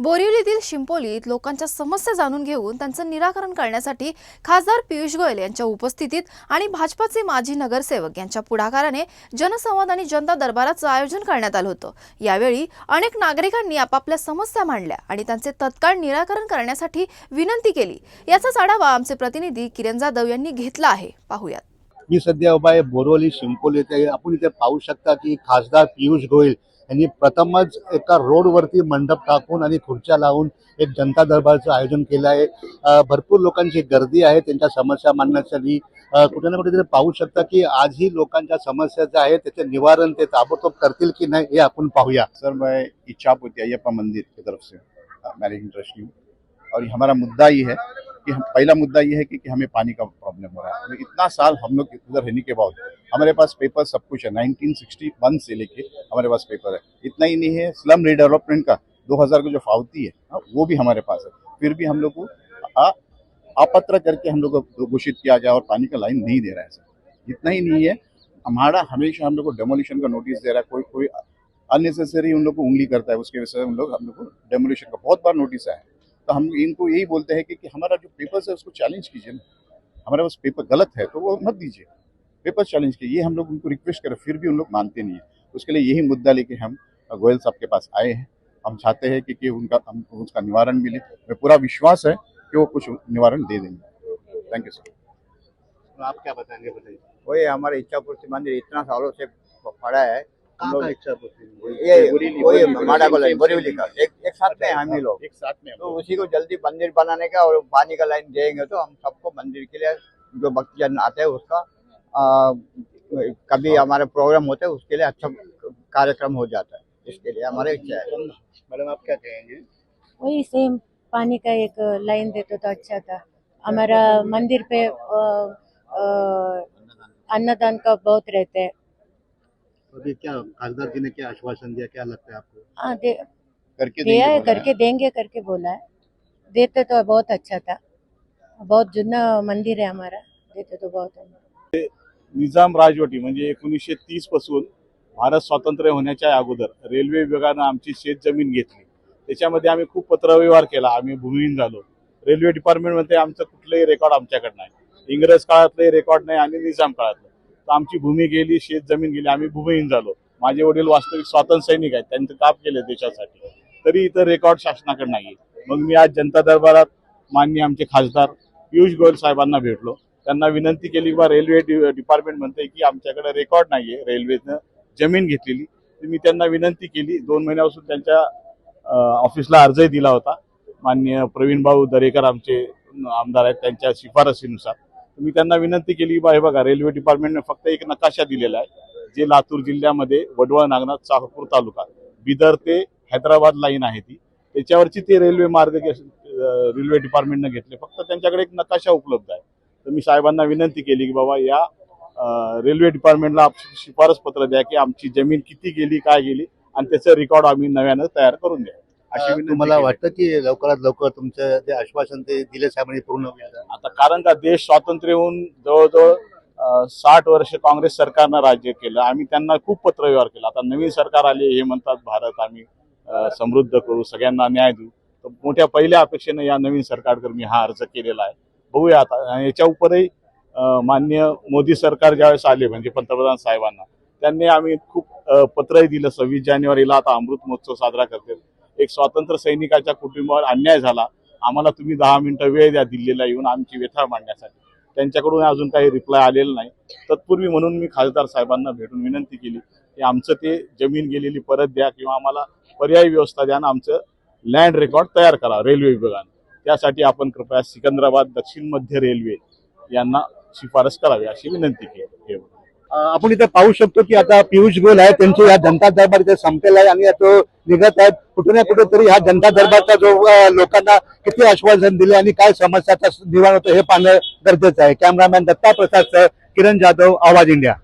बोरिवलीतील शिंपोलीत लोकांच्या समस्या जाणून घेऊन त्यांचं निराकरण करण्यासाठी खासदार पियुष गोयल यांच्या उपस्थितीत आणि भाजपाचे माजी नगरसेवक यांच्या पुढाकाराने जनसंवाद आणि जनता दरबाराचं आयोजन करण्यात आलं होतं। यावेळी अनेक नागरिकांनी आपापल्या समस्या मांडल्या आणि त्यांचे तत्काळ निराकरण करण्यासाठी विनंती केली। याचाच आढावा आमचे प्रतिनिधी किरण जाधव यांनी घेतला आहे। पाहूयात। मी सध्या उभा आहे बोरिवली शिंपोली येथे। आपण इथे पाहू शकता की खासदार पियुष गोयल यांनी प्रथमच एका रोडवरती मंडप टाकून आणि खुर्च्या लावून एक जनता दरबारचं आयोजन केलं आहे। भरपूर लोकांची गर्दी आहे त्यांच्या समस्या मांडण्यासाठी। कुठे ना कुठेतरी पाहू शकता की आजही लोकांच्या समस्या ज्या आहेत त्याचे निवारण ते ताबडतोब करतील की नाही हे आपण पाहूया। सर, मैं इच्छापुर अयप्पा मंदिर की तरफ से मैनेजिंग ट्रस्टी हूँ और हमारा मुद्दा ये है कि पहला मुद्दा ये है कि हमें पानी का प्रॉब्लम हो रहा है। इतना साल हम लोग उधर रहने के बाद हमारे पास पेपर सब कुछ है, 1961 से लेके हमारे पास पेपर है। इतना ही नहीं है, स्लम रीडेवलपमेंट का 2000 का जो फावती है वो भी हमारे पास है। फिर भी हम लोग को आपत्र करके हम लोग को घोषित किया जाए और पानी का लाइन नहीं दे रहा है सर। इतना ही नहीं है, हमारा हमेशा हम लोग को डेमोलिशन का नोटिस दे रहा है। कोई अननेसेसरी उन लोग को उंगली करता है, उसके वजह से हम लोग को डेमोलिशन का बहुत बार नोटिस आया है। तो हम इनको यही बोलते हैं कि हमारा जो पेपर्स है उसको चैलेंज कीजिए ना। हमारे पास पेपर गलत है तो वो मत दीजिए, पेपर चैलेंज कीजिए। ये हम लोग उनको रिक्वेस्ट करें, फिर भी उन लोग मानते नहीं है। उसके लिए यही मुद्दा लेके हम गोयल साहब के पास आए हैं। हम चाहते हैं कि हमको उसका निवारण मिले। मैं पूरा विश्वास है कि वो कुछ निवारण दे देंगे। Thank you sir. तो आप क्या बताएंगे, बताइए। वही हमारे इच्छापुर मंदिर इतना सालों से पड़ा है। हम लोग बोरिवली बोरिवली का एक साथ में हम ही लोग एक साथ में तो उसी को जल्दी मंदिर बनाने का और पानी का लाइन देंगे तो हम सबको मंदिर के लिए जो भक्तजन आते हैं उसका कभी हमारे प्रोग्राम होते हैं उसके लिए अच्छा कार्यक्रम हो जाता है। इसके लिए हमारे इच्छा है। मैडम आप क्या कहेंगे? वही सेम पानी का एक लाइन देते तो अच्छा था। हमारा मंदिर पे अन्नदान का बहुत रहते हैं। अभी क्या खासदार जी ने क्या आश्वासन दिया, क्या लगता है आपको? हाँ करके दिया है, देंगे बोला करके देंगे करके बोला है। देते तो बहुत अच्छा था। बहुत जुना मंदिर है हमारा, देते तो बहुत है। निजाम राजवटी म्हणजे 1930 पासून भारत स्वातंत्र्य होण्याच्या अगोदर रेल्वे विभागानं आमची शेत जमीन घेतली। त्याच्यामध्ये आम्ही खूप पत्रव्यवहार केला, आम्ही भूमिहीन झालो। रेल्वे डिपार्टमेंटमध्ये आमचं कुठलंही रेकॉर्ड आमच्याकडे नाही। इंग्रज काळातले रेकॉर्ड नाही आणि निजाम काळातलं। तर आमची भूमी गेली, शेत जमीन गेली, आम्ही भूमिहीन झालो। माझे वडील वास्तविक स्वातंत्र्य सैनिक आहेत, त्यांचं काम केलं देशासाठी, तरी इतर रेकॉर्ड शासनाकडे नाहीये। मग मी आज जनता दरबारात माननीय आमचे खासदार पियुष गोयल साहेबांना भेटलो। त्यांना विनंती केली की रेल्वे डिपार्टमेंट म्हणते की आमच्याकडे रेकॉर्ड नाहीये रेल्वेनं जमीन घेतलेली। मी त्यांना विनंती केली, 2 महिन्यापासून त्यांच्या ऑफिसला अर्जही दिला होता। माननीय प्रवीण भाऊ दरेकर आमचे आमदार आहेत, त्यांच्या शिफारसीनुसार मी त्यांना विनंती केली की हे बघा, रेल्वे डिपार्टमेंटने फक्त एक नकाशा दिलेला आहे जे लातूर जिल्ह्यामध्ये वडवळ, नागनाथ, चाकूर तालुका, बिदर ते हैदराबाद लाईन आहे ती, त्याच्यावरची ते रेल्वे मार्ग रेल्वे डिपार्टमेंटने घेतले। फक्त त्यांच्याकडे एक नकाशा उपलब्ध आहे। तर मी साहेबांना विनंती केली की बाबा या रेल्वे डिपार्टमेंटला शिफारस पत्र द्या की आमची जमीन किती गेली, काय गेली आणि त्याचं रेकॉर्ड आम्ही नव्यानं तयार करून द्या। अशी विनंती तुम्हाला केली। वाटतं की लवकरात लवकर तुमचं जे आश्वासन ते दिले साहेबांनी पूर्ण होईल? आता कारण का देश स्वातंत्र्य होऊन जवळजवळ 60 वर्ष काँग्रेस सरकारनं राज्य केलं। आम्ही त्यांना खूप पत्रव्यवहार केला। आता नवीन सरकार आले, हे म्हणतात भारत आम्ही समृद्ध करू, सगळ्यांना न्याय देऊ। तर मोठ्या पहिल्या अपेक्षेने या नवीन सरकारकडे मी हा अर्ज केलेला आहे। बघूया आता याच्या उपरही माननीय मोदी सरकार ज्यावेळेस आले म्हणजे पंतप्रधान साहेबांना, त्यांनी आम्ही खूप पत्रही दिलं। 26 जानेवारीला आता अमृत महोत्सव साजरा करते। एक स्वातंत्र्य सैनिकाच्या कुटुंबावर अन्याय झाला, आम्हाला तुम्ही 10 मिनिटं वेळ द्या दिल्लीला येऊन आमची व्यथा मांडण्यासाठी। त्यांच्याकडून अजून काही रिप्लाय आलेला नाही। तत्पूर्वी म्हणून मी खासदार साहेबांना भेटून विनंती केली की आमचं ते जमीन गेलेली परत द्या किंवा आम्हाला पर्यायी व्यवस्था द्या आणि आमचं लँड रेकॉर्ड तयार करा रेल्वे विभागाने। त्यासाठी आपण कृपया सिकंदराबाद दक्षिण मध्य रेल्वे यांना शिफारस करावी अशी विनंती केली। आपण इथे पाहू शकतो की आता पियुष गोयल आहे, त्यांचे या जनता दरबार इथे संपेला आहे आणि तो निघत आहेत। कुठे ना कुठेतरी हा जनता दरबारचा जो लोकांना किती आश्वासन दिले आणि काय समस्याचा निवारण होतं हे पाहणं गरजेचं आहे। कॅमेरामॅन दत्ता प्रसाद सह किरण जाधव, आवाज इंडिया।